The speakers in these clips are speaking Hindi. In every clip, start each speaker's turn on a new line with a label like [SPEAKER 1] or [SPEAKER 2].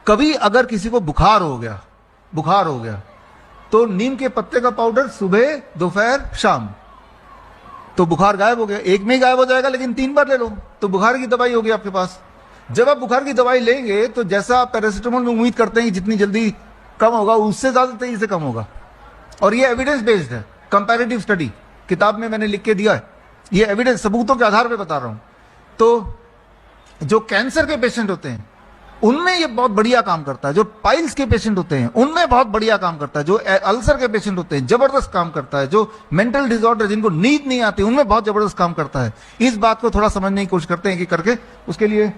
[SPEAKER 1] कभी अगर किसी को बुखार हो गया तो नीम के पत्ते का पाउडर सुबह, दोपहर, शाम, तो बुखार गायब हो गया। एक में ही गायब हो जाएगा, लेकिन 3 बार ले लो तो बुखार की दवाई होगी आपके पास। जब आप बुखार की दवाई लेंगे तो जैसा आप पैरासिटामोल में उम्मीद करते हैं कि जितनी जल्दी कम होगा, उससे ज्यादा तेजी से कम होगा। और ये एविडेंस बेस्ड है, कंपैरेटिव स्टडी किताब में मैंने लिख के दिया है, ये एविडेंस सबूतों के आधार पर बता रहा हूं। तो जो कैंसर के पेशेंट होते हैं उनमें ये बहुत बढ़िया काम करता है, जो पाइल्स के पेशेंट होते हैं उनमें बहुत बढ़िया काम करता है, जो अल्सर के पेशेंट होते हैं जबरदस्त काम करता है, जो मेंटल डिसऑर्डर जिनको नींद नहीं आती उनमें बहुत जबरदस्त काम करता है। इस बात को थोड़ा समझने की कोशिश करते हैं कि करके उसके लिए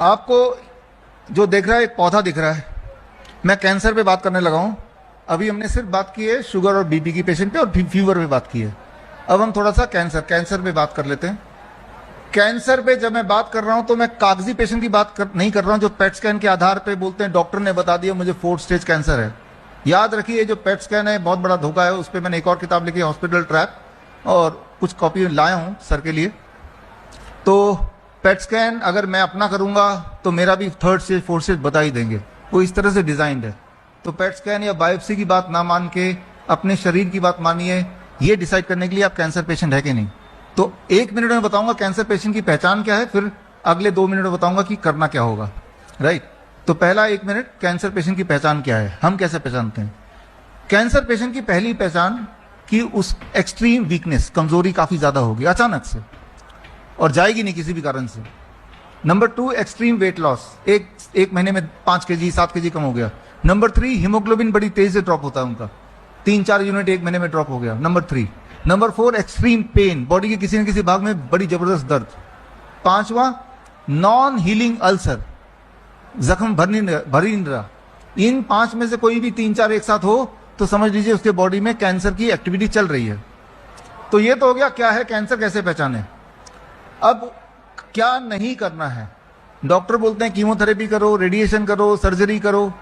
[SPEAKER 1] आपको जो देख रहा है एक पौधा दिख रहा है। मैं कैंसर पे बात करने लगा हूं। अभी हमने सिर्फ बात की है शुगर और बीपी की पेशेंट पे और फीवर पे बात की है। अब हम थोड़ा सा कैंसर पे बात कर लेते हैं। कैंसर पे जब मैं बात कर रहा हूं तो मैं कागजी पेशेंट की नहीं कर रहा हूं जो पेट स्कैन के आधार पे बोलते हैं डॉक्टर ने बता दिया मुझे 4th स्टेज कैंसर है। याद रखिए जो पेट स्कैन है बहुत बड़ा धोखा है। उस पर मैंने एक और किताब लिखी हॉस्पिटल ट्रैप, और कुछ कॉपी लाया हूं सर के लिए। तो पेट स्कैन अगर मैं अपना करूंगा तो मेरा भी 3rd स्टेज 4th स्टेज बता ही देंगे, वो इस तरह से डिजाइंड है। तो पेट स्कैन या बायोप्सी की बात ना मान के अपने शरीर की बात मानिए, ये डिसाइड करने के लिए आप कैंसर पेशेंट है कि नहीं। तो 1 मिनट में बताऊंगा कैंसर पेशेंट की पहचान क्या है, फिर अगले 2 मिनट में बताऊंगा कि करना क्या होगा, राइट। तो पहला 1 मिनट कैंसर पेशेंट की पहचान क्या है, हम कैसे पहचानते हैं। कैंसर पेशेंट की पहली पहचान कि उस एक्सट्रीम वीकनेस, कमजोरी काफी ज्यादा होगी अचानक से और जाएगी नहीं किसी भी कारण से। नंबर 2 एक्सट्रीम वेट लॉस, एक महीने में 5 kg 7 kg कम हो गया। नंबर 3 हीमोग्लोबिन बड़ी तेज से ड्रॉप होता है उनका, 3-4 यूनिट 1 महीने में ड्रॉप हो गया। Number 3। Number 4 extreme pain, body के किसी न किसी भाग में बड़ी जबरदस्त दर्द। 5वां नॉन हीलिंग अल्सर, जख्म भर ही नहीं रहा। इन 5 में से कोई भी 3-4 एक साथ हो तो समझ लीजिए उसके बॉडी में कैंसर की एक्टिविटी चल रही है। तो ये तो हो गया क्या है कैंसर, कैसे पहचाने। अब क्या नहीं करना है। डॉक्टर बोलते हैं कीमोथेरेपी करो, रेडिएशन करो, सर्जरी करो।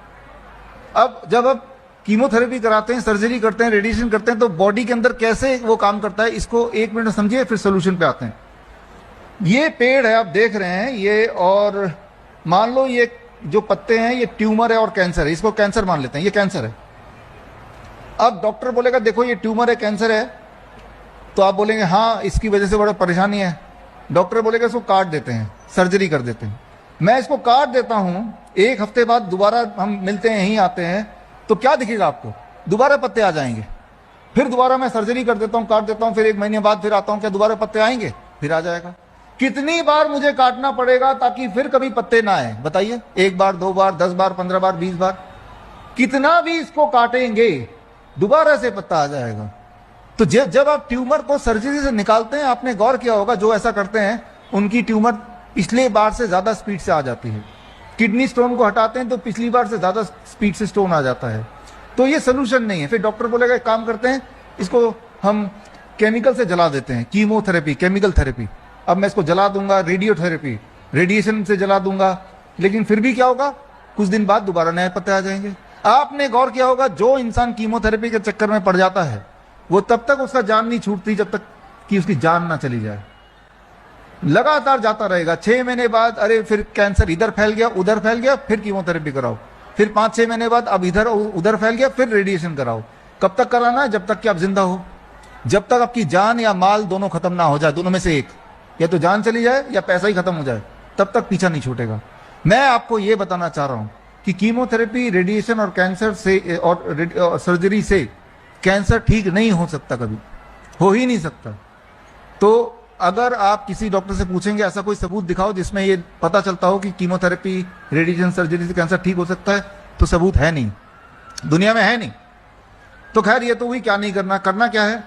[SPEAKER 1] अब जब आप कीमोथेरेपी कराते हैं, सर्जरी करते हैं, रेडिएशन करते हैं तो बॉडी के अंदर कैसे वो काम करता है, इसको 1 मिनट समझिए फिर सोल्यूशन पे आते हैं। ये पेड़ है आप देख रहे हैं ये, और मान लो ये जो पत्ते हैं ये ट्यूमर है और कैंसर है, इसको कैंसर मान लेते हैं, ये कैंसर है। अब डॉक्टर बोलेगा देखो ये ट्यूमर है, कैंसर है, तो आप बोलेंगे हाँ इसकी वजह से बड़ा परेशानी है। डॉक्टर बोलेगा इसको काट देते हैं, सर्जरी कर देते हैं। मैं इसको काट देता हूं, 1 हफ्ते बाद दोबारा हम मिलते हैं, यहीं आते हैं, तो क्या दिखेगा आपको, दोबारा पत्ते आ जाएंगे। फिर दोबारा मैं सर्जरी कर देता हूं, काट देता हूं, फिर 1 महीने बाद फिर आता हूं, क्या दोबारा पत्ते आएंगे, फिर आ जाएगा। कितनी बार मुझे काटना पड़ेगा ताकि फिर कभी पत्ते ना आए, बताइए। 1 बार, 2 बार, 10 बार, 15 बार, 20 बार, कितना भी इसको काटेंगे दोबारा से पत्ता आ जाएगा। तो जब आप ट्यूमर को सर्जरी से निकालते हैं, आपने गौर किया होगा जो ऐसा करते हैं उनकी ट्यूमर पिछले बार से ज्यादा स्पीड से आ जाती है। किडनी स्टोन को हटाते हैं तो पिछली बार से ज्यादा स्पीड से स्टोन आ जाता है। तो ये सोल्यूशन नहीं है। फिर डॉक्टर बोलेगा एक काम करते हैं, इसको हम केमिकल से जला देते हैं, कीमोथेरेपी, केमिकल थेरेपी। अब मैं इसको जला दूंगा, रेडियोथेरेपी, रेडिएशन से जला दूंगा, लेकिन फिर भी क्या होगा, कुछ दिन बाद दोबारा नए पत्ते आ जाएंगे। आपने गौर किया होगा जो इंसान कीमोथेरेपी के चक्कर में पड़ जाता है वो तब तक उसका जान नहीं छूटती जब तक कि उसकी जान ना चली जाए, लगातार जाता रहेगा। 6 महीने बाद अरे फिर कैंसर इधर फैल गया, उधर फैल गया, फिर कीमोथेरेपी कराओ, फिर 5-6 महीने बाद अब इधर उधर फैल गया, फिर रेडिएशन कराओ। कब तक कराना है, जब तक कि आप जिंदा हो, जब तक आपकी जान या माल दोनों खत्म ना हो जाए, दोनों में से एक, या तो जान चली जाए या पैसा ही खत्म हो जाए, तब तक पीछा नहीं छूटेगा। मैं आपको यह बताना चाह रहा हूं कि कीमोथेरेपी, रेडिएशन और कैंसर से और सर्जरी से कैंसर ठीक नहीं हो सकता, कभी हो ही नहीं सकता। तो अगर आप किसी डॉक्टर से पूछेंगे ऐसा कोई सबूत दिखाओ जिसमें ये पता चलता हो कि कीमोथेरेपी, रेडिएशन, सर्जरी से कैंसर ठीक हो सकता है, तो सबूत है नहीं, दुनिया में है नहीं। तो खैर ये तो हुई क्या नहीं करना, करना क्या है।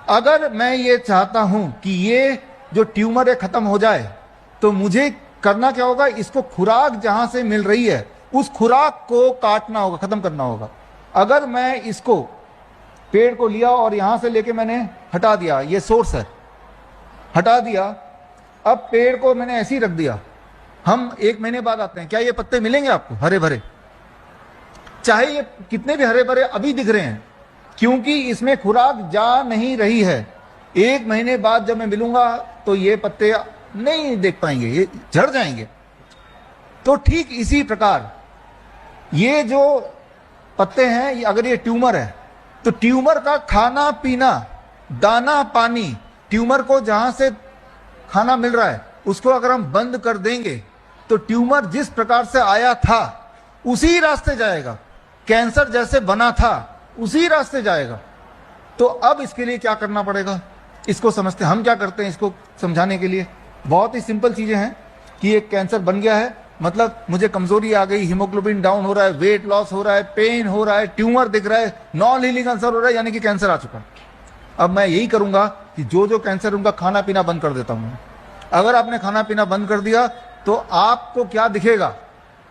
[SPEAKER 1] अगर मैं ये चाहता हूं कि ये जो ट्यूमर है खत्म हो जाए तो मुझे करना क्या होगा, इसको खुराक जहां से मिल रही है उस खुराक को काटना होगा, खत्म करना होगा। अगर मैं इसको पेड़ को लिया और यहां से लेके मैंने हटा दिया, ये सोर्स है, हटा दिया, अब पेड़ को मैंने ऐसे ही रख दिया, हम 1 महीने बाद आते हैं, क्या ये पत्ते मिलेंगे आपको हरे भरे, चाहे ये कितने भी हरे भरे अभी दिख रहे हैं, क्योंकि इसमें खुराक जा नहीं रही है। 1 महीने बाद जब मैं मिलूंगा तो ये पत्ते नहीं देख पाएंगे, ये झड़ जाएंगे। तो ठीक इसी प्रकार ये जो पत्ते हैं, अगर ये ट्यूमर है तो ट्यूमर का खाना पीना, दाना पानी, ट्यूमर को जहां से खाना मिल रहा है उसको अगर हम बंद कर देंगे तो ट्यूमर जिस प्रकार से आया था उसी रास्ते जाएगा, कैंसर जैसे बना था उसी रास्ते जाएगा। तो अब इसके लिए क्या करना पड़ेगा, इसको समझते हैं। हम क्या करते हैं इसको समझाने के लिए, बहुत ही सिंपल चीजें हैं कि एक कैंसर बन गया है, मतलब मुझे कमजोरी आ गई, हीमोग्लोबिन डाउन हो रहा है, वेट लॉस हो रहा है, पेन हो रहा है, ट्यूमर दिख रहा है, नॉन हीलिंग अल्सर हो रहा है, यानी कि कैंसर आ चुका है। अब मैं यही करूंगा कि जो कैंसर उनका खाना पीना बंद कर देता हूं। अगर आपने खाना पीना बंद कर दिया तो आपको क्या दिखेगा,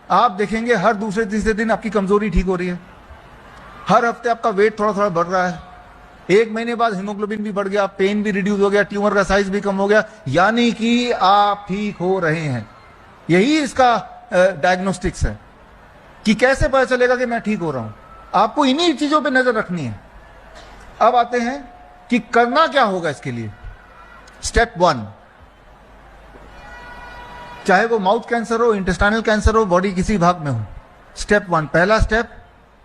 [SPEAKER 1] आप देखेंगे हर दूसरे तीसरे दिन आपकी कमजोरी ठीक हो रही है, हर हफ्ते आपका वेट थोड़ा थोड़ा बढ़ रहा है, 1 महीने बाद हीमोग्लोबिन भी बढ़ गया, पेन भी रिड्यूस हो गया, ट्यूमर का साइज भी कम हो गया, यानी कि आप ठीक हो रहे हैं। यही इसका डायग्नोस्टिक्स है कि कैसे पता चलेगा कि मैं ठीक हो रहा हूं। आपको इन्हीं चीजों पे नजर रखनी है। अब आते हैं कि करना क्या होगा इसके लिए। स्टेप 1, चाहे वो माउथ कैंसर हो, इंटेस्टाइनल कैंसर हो, बॉडी किसी भाग में हो, स्टेप 1, पहला स्टेप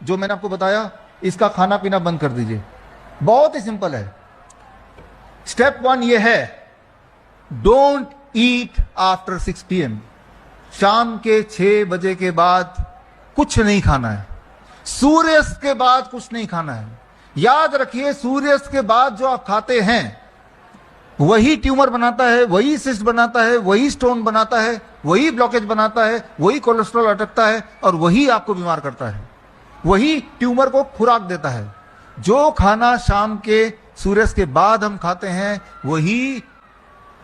[SPEAKER 1] जो मैंने आपको बताया, इसका खाना पीना बंद कर दीजिए। बहुत ही सिंपल है। स्टेप 1 ये है, डोंट ईट आफ्टर 6 PM। शाम के 6 बजे के बाद कुछ नहीं खाना है, सूर्यास्त के बाद कुछ नहीं खाना है। याद रखिए, सूर्यास्त के बाद जो आप खाते हैं वही ट्यूमर बनाता है, वही सिस्ट बनाता है, वही स्टोन बनाता है, वही ब्लॉकेज बनाता है, वही कोलेस्ट्रॉल अटकता है और वही आपको बीमार करता है, वही ट्यूमर को खुराक देता है। जो खाना शाम के सूर्यास्त के बाद हम खाते हैं वही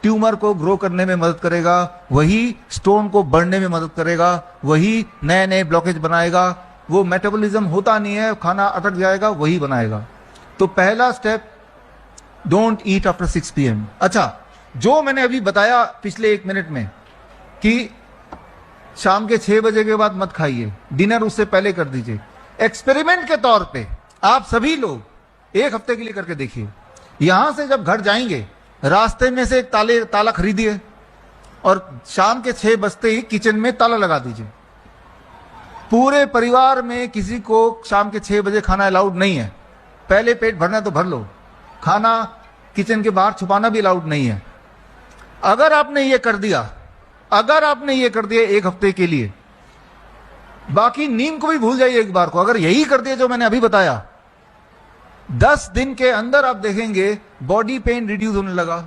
[SPEAKER 1] ट्यूमर को ग्रो करने में मदद करेगा, वही स्टोन को बढ़ने में मदद करेगा, वही नए नए ब्लॉकेज बनाएगा। वो मेटाबॉलिज्म होता नहीं है, खाना अटक जाएगा, वही बनाएगा। तो पहला step, don't eat after 6 PM। अच्छा, जो मैंने अभी बताया पिछले 1 मिनट में कि शाम के 6 बजे के बाद मत खाइए, डिनर उससे पहले कर दीजिए, एक्सपेरिमेंट के तौर पे आप सभी लोग 1 हफ्ते के लिए करके देखिए। यहां से जब घर जाएंगे, रास्ते में से एक ताला खरीदिए और शाम के 6 बजते ही किचन में ताला लगा दीजिए। पूरे परिवार में किसी को शाम के 6 बजे खाना अलाउड नहीं है। पहले पेट भरना है तो भर लो, खाना किचन के बाहर छुपाना भी अलाउड नहीं है। अगर आपने ये कर दिया 1 हफ्ते के लिए, बाकी नींद को भी भूल जाइए एक बार को। अगर यही कर दिया जो मैंने अभी बताया, 10 दिन के अंदर आप देखेंगे बॉडी पेन रिड्यूस होने लगा,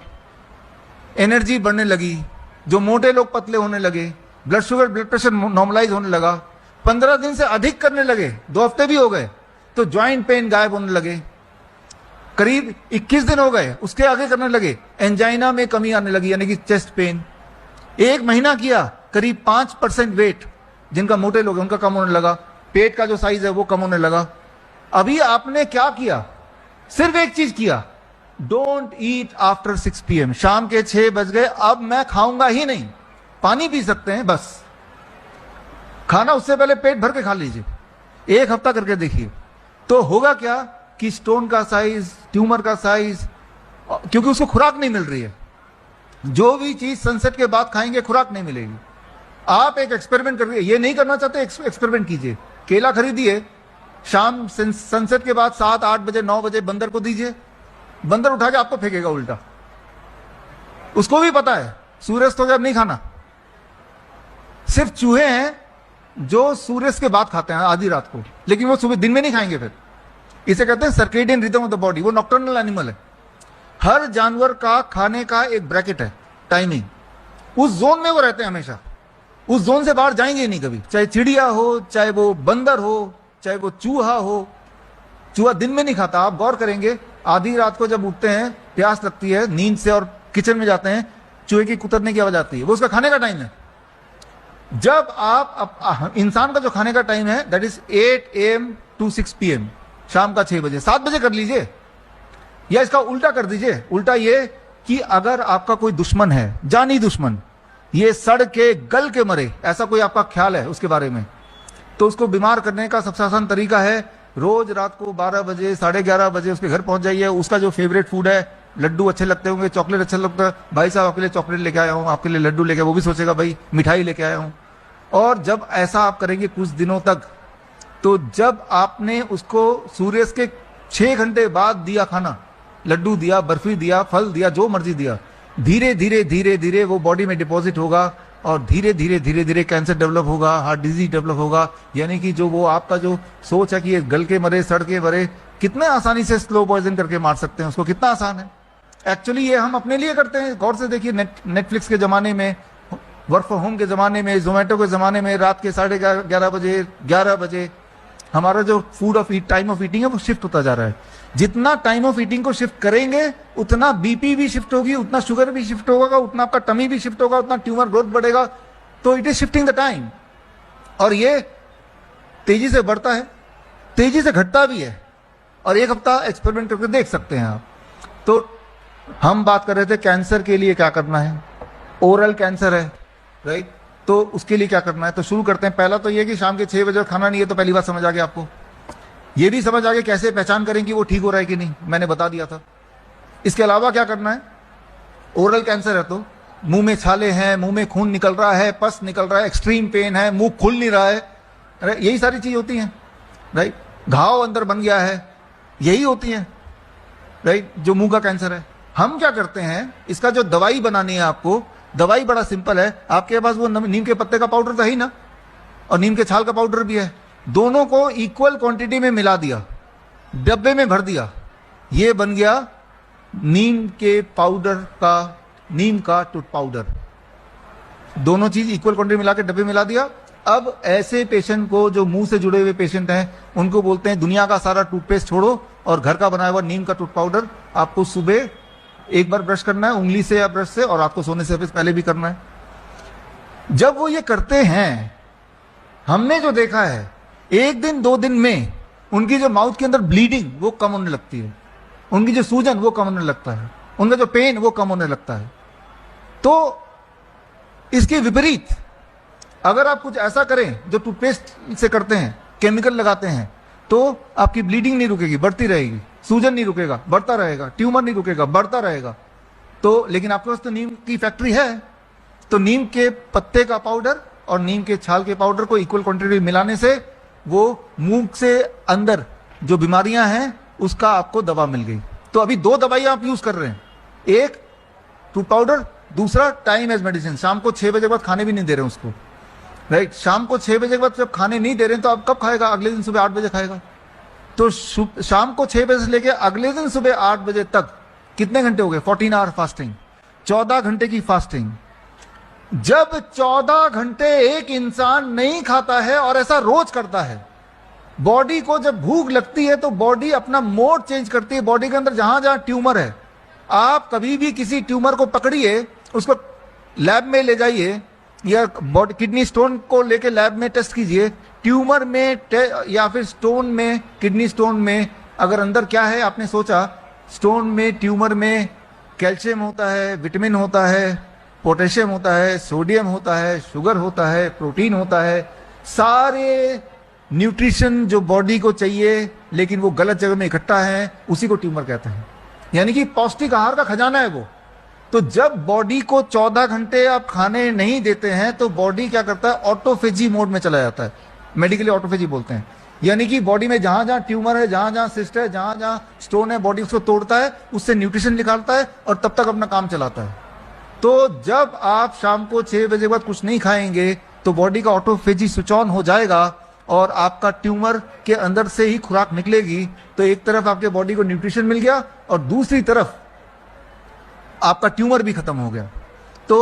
[SPEAKER 1] एनर्जी बढ़ने लगी, जो मोटे लोग पतले होने लगे, blood sugar blood pressure normalize होने लगा, 15 दिन से अधिक करने लगे, 2 हफ्ते भी हो गए तो ज्वाइंट पेन गायब होने लगे, करीब 21 दिन हो गए उसके आगे करने लगे, एंजाइना में कमी आने लगी यानी कि चेस्ट पेन। 1 महीना किया, करीब 5% वेट जिनका मोटे लोग हैं उनका कम होने लगा, पेट का जो साइज है वो कम होने लगा। अभी आपने क्या किया, सिर्फ एक चीज किया, डोंट ईट आफ्टर 6 PM। शाम के 6 बज गए, अब मैं खाऊंगा ही नहीं, पानी पी सकते हैं बस, खाना उससे पहले पेट भर के खा लीजिए। 1 हफ्ता करके देखिए तो होगा क्या कि स्टोन का साइज, ट्यूमर का साइज, क्योंकि उसको खुराक नहीं मिल रही है, जो भी चीज सनसेट के बाद खाएंगे खुराक नहीं मिलेगी। आप एक एक्सपेरिमेंट करिए, ये नहीं करना चाहते एक्सपेरिमेंट कीजिए, केला खरीदिए, शाम सनसेट के बाद 7, 8 बजे, 9 बजे बंदर को दीजिए, बंदर उठा के आपको फेंकेगा उल्टा। उसको भी पता है सूर्यास्त हो गया अब नहीं खाना। सिर्फ चूहे हैं जो सूर्यास्त के बाद खाते हैं आधी रात को, लेकिन वो सुबह दिन में नहीं खाएंगे। फिर इसे कहते हैं circadian rhythm of the body, वो नॉक्टर्नल एनिमल है। हर जानवर का खाने का एक ब्रैकेट है, टाइमिंग, उस जोन में वो रहते हैं हमेशा, उस जोन से बाहर जाएंगे नहीं कभी, चाहे चिड़िया हो, चाहे वो बंदर हो, चाहे वो चूहा हो। चूहा दिन में नहीं खाता, आप गौर करेंगे, आधी रात को जब उठते हैं, प्यास लगती है नींद से और किचन में जाते हैं, चूहे की कुतरने की आवाज आती है, वो उसका खाने का टाइम है। जब आप इंसान का जो खाने का टाइम है that is 8 AM to 6 PM, शाम का 6 बजे, 7 बजे कर लीजिए, या इसका उल्टा कर दीजिए। उल्टा ये कि अगर आपका कोई दुश्मन है, जानी दुश्मन, ये सड़ के गल के मरे, ऐसा कोई आपका ख्याल है उसके बारे में, तो उसको बीमार करने का सबसे आसान तरीका है रोज रात को 12 बजे 11:30 बजे उसके घर पहुंच जाइए, उसका जो फेवरेट फूड है, लड्डू अच्छे लगते होंगे, चॉकलेट अच्छा लगता है, भाई साहब आपके लिए चॉकलेट लेके आया हूँ, आपके लिए लड्डू लेके, वो भी सोचेगा भाई मिठाई लेके आया हूँ। और जब ऐसा आप करेंगे कुछ दिनों तक, तो जब आपने उसको सूर्य के 6 घंटे बाद दिया खाना, लड्डू दिया, बर्फी दिया, फल दिया, जो मर्जी दिया, धीरे धीरे धीरे धीरे वो बॉडी में डिपॉजिट होगा और धीरे धीरे धीरे धीरे कैंसर डेवलप होगा, हार्ट डिजीज डेवलप होगा। यानी कि जो वो आपका जो सोच है कि ये गल के मरे, सड़ के मरे, कितने आसानी से स्लो पॉइजन करके मार सकते हैं उसको, कितना आसान है। एक्चुअली ये हम अपने लिए करते हैं। गौर से देखिए, नेटफ्लिक्स के जमाने में, वर्क फ्रॉम होम के जमाने में, जोमेटो के जमाने में, रात के 11:30 बजे 11 बजे हमारा जो food of time of eating है वो शिफ्ट होता जा रहा है। जितना टाइम ऑफ ईटिंग को शिफ्ट करेंगे उतना बीपी भी शिफ्ट होगी, उतना शुगर भी शिफ्ट होगा, उतना आपका टमी भी शिफ्ट होगा, उतना ट्यूमर ग्रोथ बढ़ेगा। तो it is shifting the time, और ये तेजी से बढ़ता है, तेजी से घटता भी है। और एक हफ्ता एक्सपेरिमेंट करके देख सकते हैं आप। तो हम बात कर रहे थे कैंसर के लिए क्या करना है। ओरल कैंसर है, राइट, तो उसके लिए क्या करना है। तो शुरू करते हैं। पहला तो ये कि शाम के 6 बजे खाना नहीं है, तो पहली बात समझ आ गया आपको। ये भी समझ आ गया कैसे पहचान करें कि वो ठीक हो रहा है कि नहीं, मैंने बता दिया था। इसके अलावा क्या करना है, ओरल कैंसर है तो मुंह में छाले हैं, मुंह में खून निकल रहा है, पस निकल रहा है, एक्सट्रीम पेन है, मुंह खुल नहीं रहा है, यही सारी चीज होती हैं, राइट। घाव अंदर बन गया है, यही होती है, राइट, जो मुंह का कैंसर है। हम क्या करते हैं, इसका जो दवाई बनानी है आपको, दवाई बड़ा सिंपल है। आपके पास वो नीम के पत्ते का पाउडर तो है ही ना, और नीम के छाल का पाउडर भी है। दोनों को इक्वल क्वांटिटी में मिला दिया, डब्बे में भर दिया, ये बन गया नीम के पाउडर का, नीम का टूथ पाउडर। दोनों चीज इक्वल क्वांटिटी मिला के डब्बे में मिला दिया। अब ऐसे पेशेंट को, जो मुंह से जुड़े हुए पेशेंट हैं, उनको बोलते हैं दुनिया का सारा टूथपेस्ट छोड़ो और घर का बनाया हुआ नीम का टूथ पाउडर आपको सुबह एक बार ब्रश करना है, उंगली से या ब्रश से, और रात को सोने से पहले भी करना है। जब वो ये करते हैं, हमने जो देखा है, 1 दिन 2 दिन में उनकी जो माउथ के अंदर ब्लीडिंग वो कम होने लगती है, उनकी जो सूजन वो कम होने लगता है, उनका जो पेन वो कम होने लगता है। तो इसके विपरीत अगर आप कुछ ऐसा करें जो टूथपेस्ट से करते हैं, केमिकल लगाते हैं, तो आपकी ब्लीडिंग नहीं रुकेगी, बढ़ती रहेगी, सूजन नहीं रुकेगा, बढ़ता रहेगा, ट्यूमर नहीं रुकेगा, बढ़ता रहेगा। तो लेकिन आपके पास तो नीम की फैक्ट्री है, तो नीम के पत्ते का पाउडर और नीम के छाल के पाउडर को इक्वल क्वांटिटी मिलाने से वो मुंह से अंदर जो बीमारियां हैं उसका आपको दवा मिल गई। तो अभी 2 दवाइयां आप यूज कर रहे हैं, एक टूथ पाउडर, दूसरा टाइम एज मेडिसिन। शाम को 6 बजे के बाद खाने भी नहीं दे रहे हैं उसको, राइट। शाम को 6 बजे के बाद जब खाने नहीं दे रहे हैं तो आप कब खाएगा, अगले दिन सुबह 8 बजे खाएगा। तो शाम को 6 बजे से लेकर अगले दिन सुबह 8 बजे तक कितने घंटे हो गए, 14 आवर फास्टिंग, 14 घंटे की फास्टिंग। जब 14 घंटे एक इंसान नहीं खाता है और ऐसा रोज करता है, बॉडी को जब भूख लगती है तो बॉडी अपना मोड चेंज करती है। बॉडी के अंदर जहां जहां ट्यूमर है, आप कभी भी किसी ट्यूमर को पकड़िए, उसको लैब में ले जाइए, या बॉडी किडनी स्टोन को लेके लैब में टेस्ट कीजिए। ट्यूमर में या फिर स्टोन में, किडनी स्टोन में अगर अंदर क्या है, आपने सोचा, स्टोन में, ट्यूमर में कैल्शियम होता है, विटामिन होता है, पोटेशियम होता है, सोडियम होता है, शुगर होता है, प्रोटीन होता है, सारे न्यूट्रिशन जो बॉडी को चाहिए लेकिन वो गलत जगह में इकट्ठा है, उसी को ट्यूमर कहते हैं। यानी कि पौष्टिक आहार का खजाना है वो। तो जब बॉडी को 14 घंटे आप खाने नहीं देते हैं तो बॉडी क्या करता है, ऑटोफेजी मोड में चला जाता है। मेडिकली ऑटोफेजी बोलते हैं। यानी कि बॉडी में जहां जहां ट्यूमर है, जहां जहां सिस्ट है, जहां जहां स्टोन है, बॉडी उसको तोड़ता है, उससे न्यूट्रिशन निकालता है और तब तक अपना काम चलाता है। तो जब आप शाम को 6 बजे के बाद कुछ नहीं खाएंगे तो बॉडी का ऑटोफेजी स्विच ऑन हो जाएगा और आपका ट्यूमर के अंदर से ही खुराक निकलेगी। तो एक तरफ आपके बॉडी को न्यूट्रिशन मिल गया और दूसरी तरफ आपका ट्यूमर भी खत्म हो गया। तो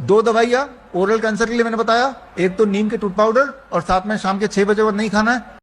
[SPEAKER 1] 2 दवाइयां ओरल कैंसर के लिए मैंने बताया, एक तो नीम के टूथ पाउडर और साथ में शाम के 6 बजे बाद नहीं खाना है।